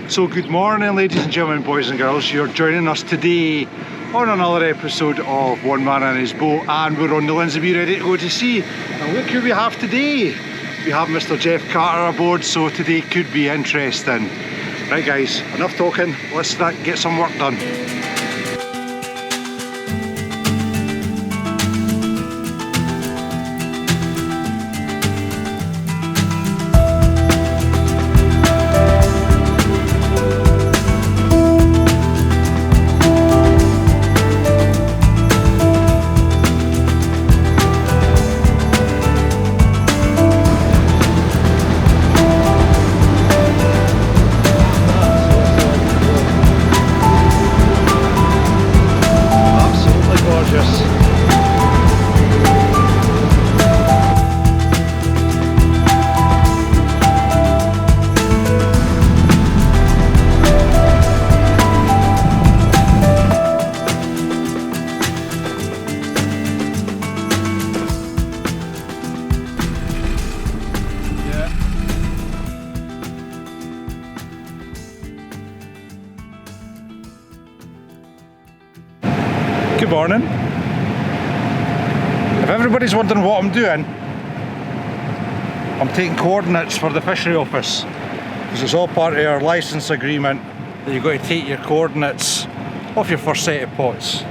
So good morning, ladies and gentlemen, boys and girls. You're joining us today on another episode of One Man and His Boat, and we're on the Lynsey B ready to go to sea. And look who we have today. We have Mr. Jeff Carter aboard, so today could be interesting. Right guys, enough talking, let's get some work done. Good morning. If everybody's wondering what I'm doing, I'm taking coordinates for the fishery office, because it's all part of our licence agreement that you've got to take your coordinates off your first set of pots.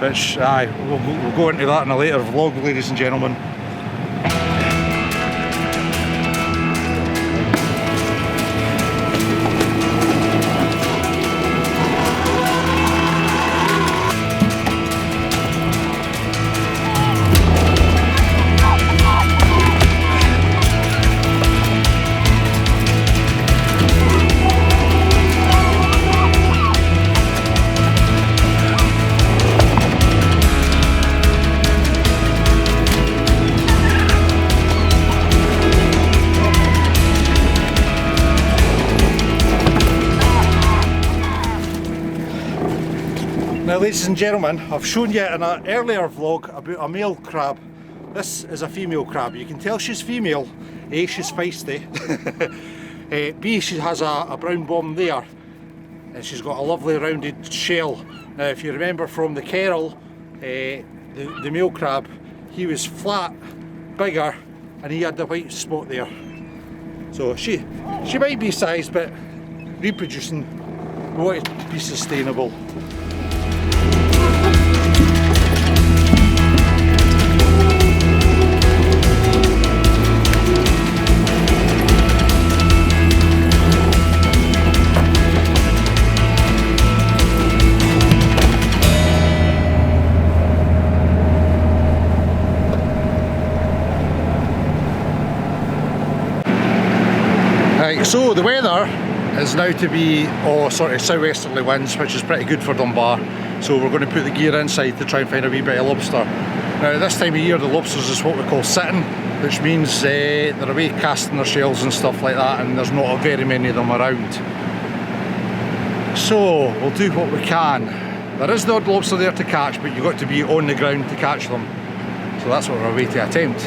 Which, we'll go into that in a later vlog, ladies and gentlemen. Now ladies and gentlemen, I've shown you in an earlier vlog about a male crab. This is a female crab. You can tell she's female. A, she's feisty. B, she has a brown bomb there. And she's got a lovely rounded shell. Now if you remember from the Carol, the male crab, he was flat, bigger, and he had the white spot there. So she might be sized, but reproducing, we want it to be sustainable. Right, so the weather is now to be sort of southwesterly winds, which is pretty good for Dunbar. So we're going to put the gear inside to try and find a wee bit of lobster. Now this time of year the lobsters is what we call sitting, which means they're away casting their shells and stuff like that, and there's not very many of them around. So we'll do what we can. There is the odd lobster there to catch, but you've got to be on the ground to catch them. So that's what we're away to attempt.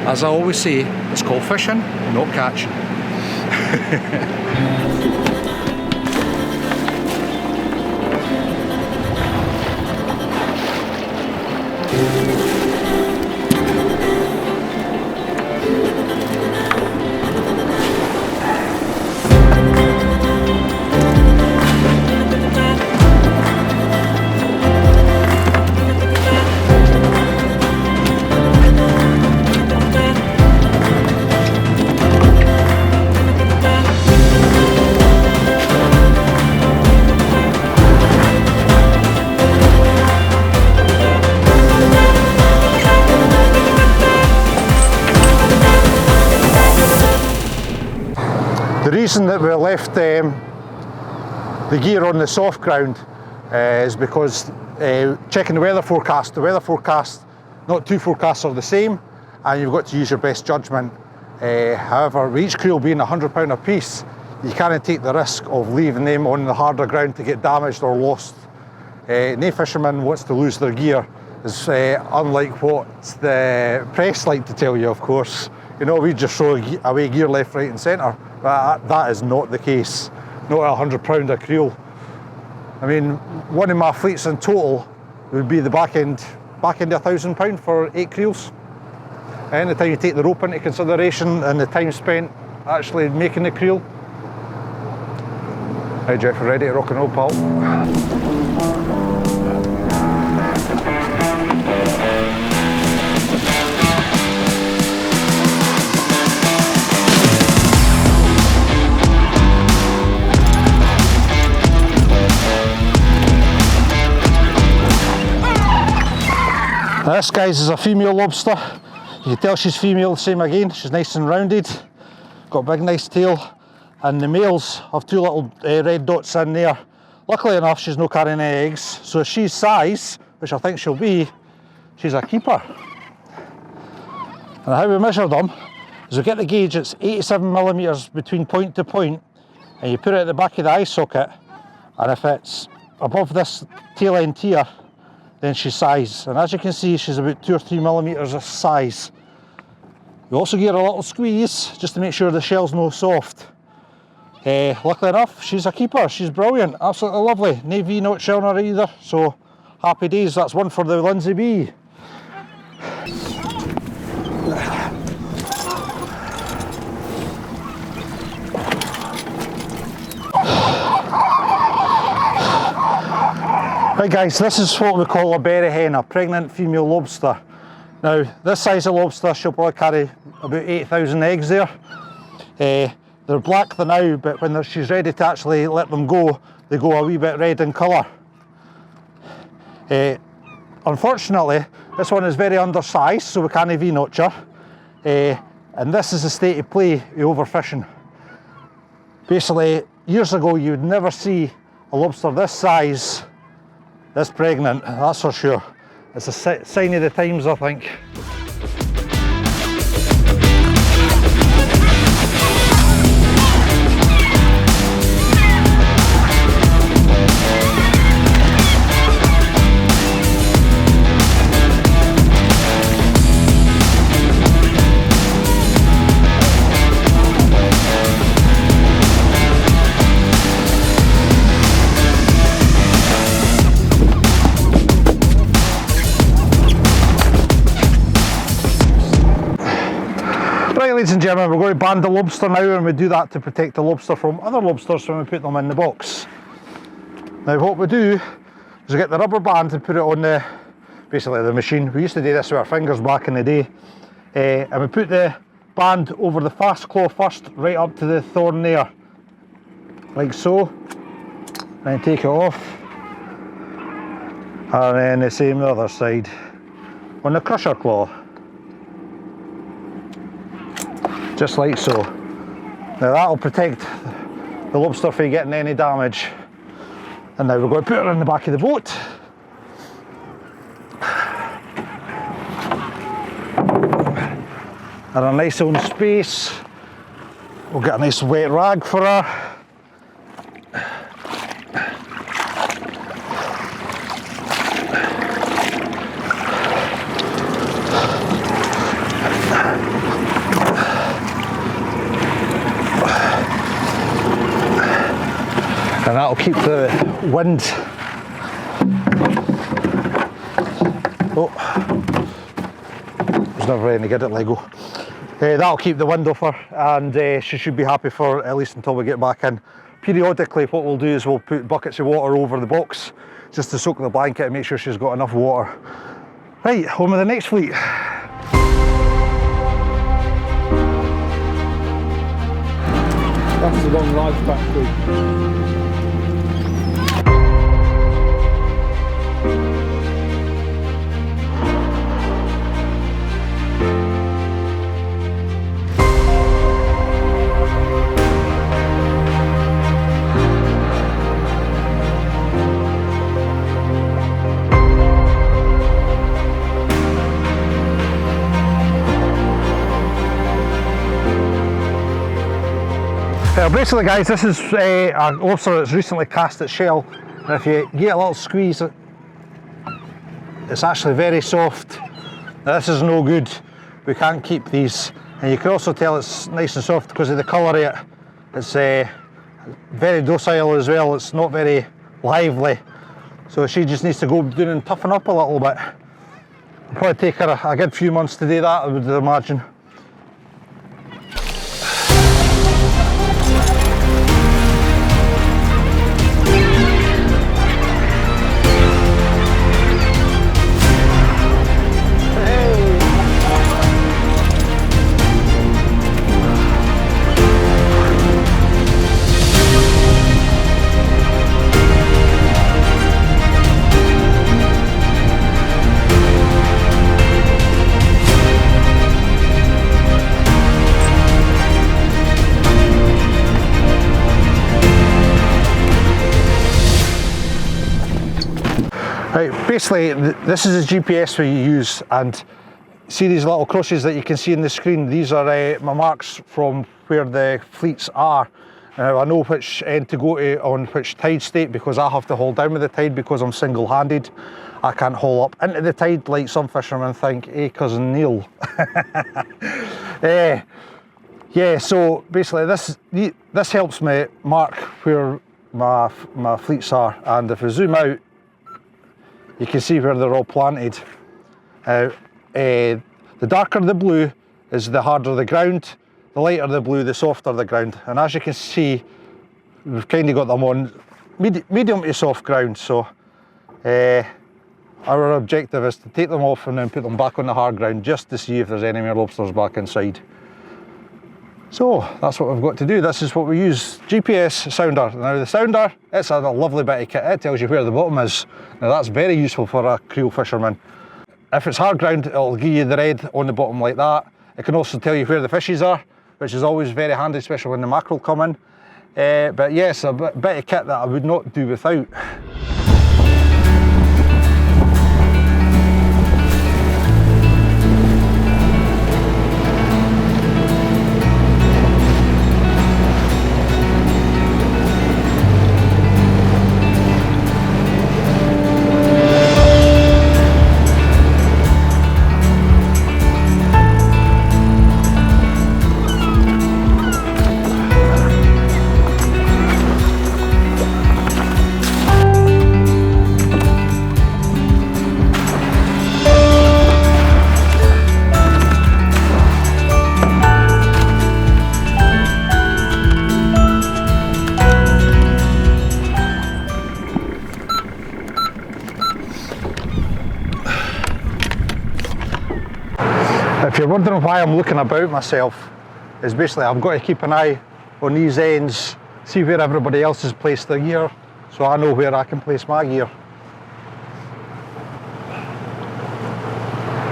As I always say, it's called fishing, not catching. reason that we left the gear on the soft ground is because checking the weather forecast, not two forecasts are the same, and you've got to use your best judgment. However, with each creel being £100 a piece, you can't take the risk of leaving them on the harder ground to get damaged or lost. No fisherman wants to lose their gear, is unlike what the press like to tell you, of course. You know, we just throw away gear left, right and centre, but that is not the case. Not a £100 a creel. I mean, one of my fleets in total would be the back end of £1,000 for 8 creels. Anytime you take the rope into consideration and the time spent actually making the creel. Hey Jeff, ready to rock and roll, pal? Now this, guys, is a female lobster. You can tell she's female, same again, she's nice and rounded, got a big nice tail, and the males have two little red dots in there. Luckily enough, she's not carrying any eggs, so if she's size, which I think she'll be, she's a keeper. And how we measure them is we get the gauge, it's 87mm between point to point, and you put it at the back of the eye socket, and if it's above this tail end here, then she's size. And as you can see, she's about 2 or 3mm of size. You also get a little squeeze just to make sure the shell's no soft. Luckily enough, she's a keeper, she's brilliant, absolutely lovely. No V-notch shell on her either, so happy days. That's one for the Lynsey B. Right guys, this is what we call a berry hen, a pregnant female lobster. Now, this size of lobster, she'll probably carry about 8,000 eggs there. They're black now, but when she's ready to actually let them go, they go a wee bit red in colour. Unfortunately, this one is very undersized, so we can't V-notch her. And this is the state of play with overfishing. Basically, years ago, you would never see a lobster this size, this pregnant, that's for sure. It's a sign of the times, I think. Ladies and gentlemen, we're going to band the lobster now, and we do that to protect the lobster from other lobsters when we put them in the box. Now what we do is we get the rubber band and put it on basically the machine. We used to do this with our fingers back in the day, and we put the band over the fast claw first, right up to the thorn there, like so, then take it off, and then the same the other side on the crusher claw. Just like so. Now that'll protect the lobster from getting any damage. And now we're going to put her in the back of the boat. And a nice own space. We'll get a nice wet rag for her. And that'll keep the wind. Oh, there's never any good at Lego. That'll keep the wind off her, and she should be happy for at least until we get back in. Periodically, what we'll do is we'll put buckets of water over the box just to soak the blanket and make sure she's got enough water. Right, on with the next fleet. That's the long life battery. basically guys, this is a lobster that's recently cast its shell, and if you get a little squeeze, it's actually very soft. Now this is no good, we can't keep these, and you can also tell it's nice and soft because of the colour of it. It's very docile as well, it's not very lively, so she just needs to go down and toughen up a little bit. It'll probably take her a good few months to do that, I would imagine. Right, basically this is the GPS we use, and see these little crosses that you can see in the screen? These are my marks from where the fleets are. I know which end to go to on which tide state because I have to hold down with the tide because I'm single-handed. I can't haul up into the tide like some fishermen think, cousin Neil. Yeah, so basically this helps me mark where my fleets are, and if we zoom out, you can see where they're all planted. The darker the blue is the harder the ground, the lighter the blue, the softer the ground. And as you can see, we've kind of got them on medium to soft ground. So our objective is to take them off and then put them back on the hard ground just to see if there's any more lobsters back inside. So that's what we've got to do. This is what we use, GPS sounder. Now the sounder, it's a lovely bit of kit. It tells you where the bottom is. Now that's very useful for a creel fisherman. If it's hard ground, it'll give you the red on the bottom like that. It can also tell you where the fishes are, which is always very handy, especially when the mackerel come in. But yes, a bit of kit that I would not do without. If you're wondering why I'm looking about myself, is basically I've got to keep an eye on these ends, see where everybody else has placed their gear, so I know where I can place my gear.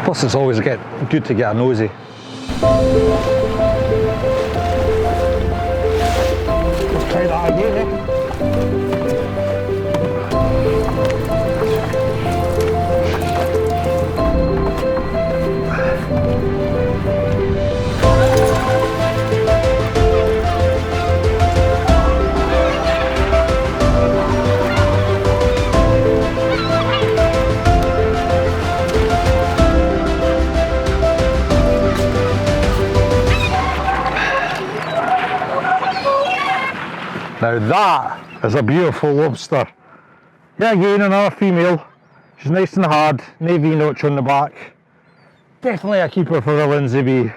Plus it's always good to get a nosy. Let's try that again, Now that is a beautiful lobster. Yeah, again, another female. She's nice and hard, navy notch on the back. Definitely a keeper for the Lynsey B.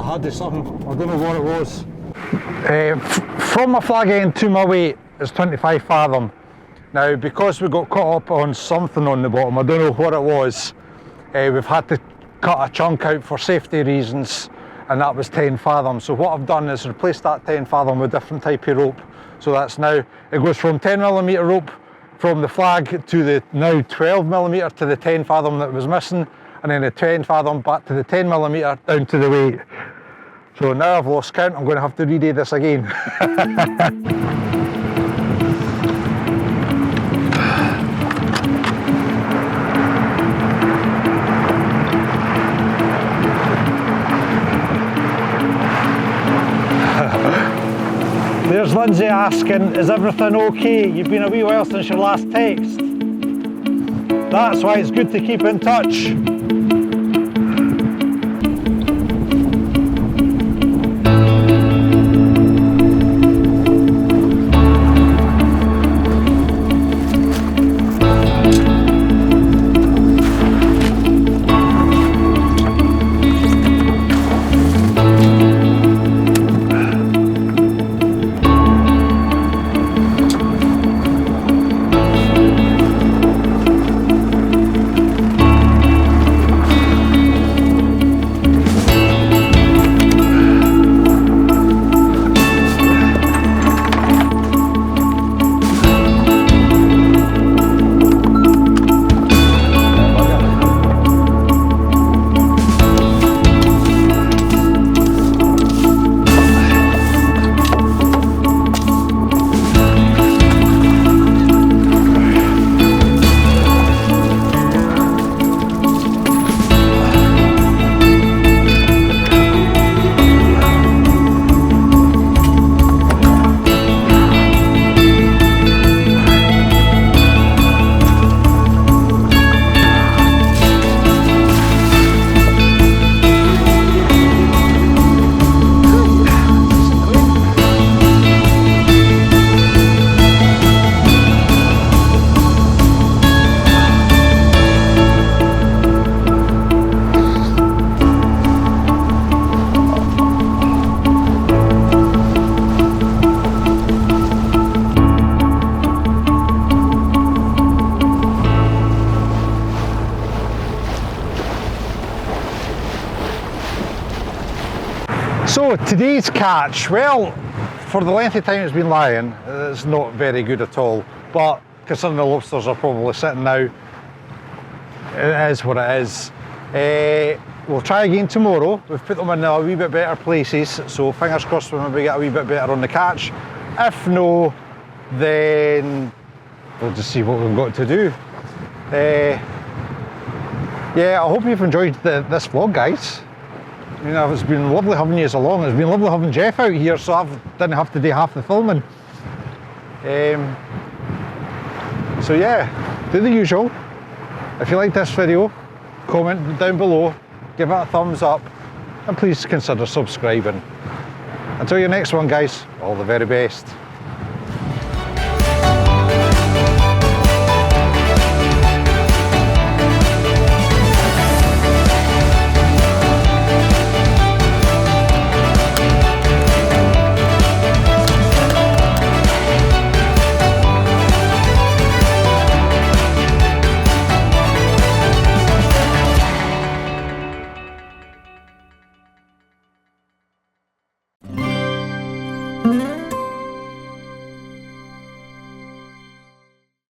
had to something, I don't know what it was. From my flag end to my weight is 25 fathom. Now, because we got caught up on something on the bottom, I don't know what it was, we've had to cut a chunk out for safety reasons, and that was 10 fathom. So what I've done is replaced that 10 fathom with a different type of rope. So that's now, it goes from 10mm rope from the flag to the now 12mm to the 10 fathom that was missing, and then the 10 fathom back to the 10mm down to the weight. So now I've lost count, I'm going to have to redo this again. There's Lynsey asking, is everything okay? You've been a wee while since your last text. That's why it's good to keep in touch. So today's catch, well, for the length of time it's been lying, it's not very good at all, but considering the lobsters are probably sitting now, it is what it is. We'll try again tomorrow. We've put them in a wee bit better places, so fingers crossed we'll maybe get a wee bit better on the catch. If no, then we'll just see what we've got to do. Yeah, I hope you've enjoyed this vlog, guys. You know, it's been lovely having you along. It's been lovely having Jeff out here, so I didn't have to do half the filming. So yeah, do the usual. If you like this video, comment down below, give it a thumbs up, and please consider subscribing. Until your next one, guys, all the very best.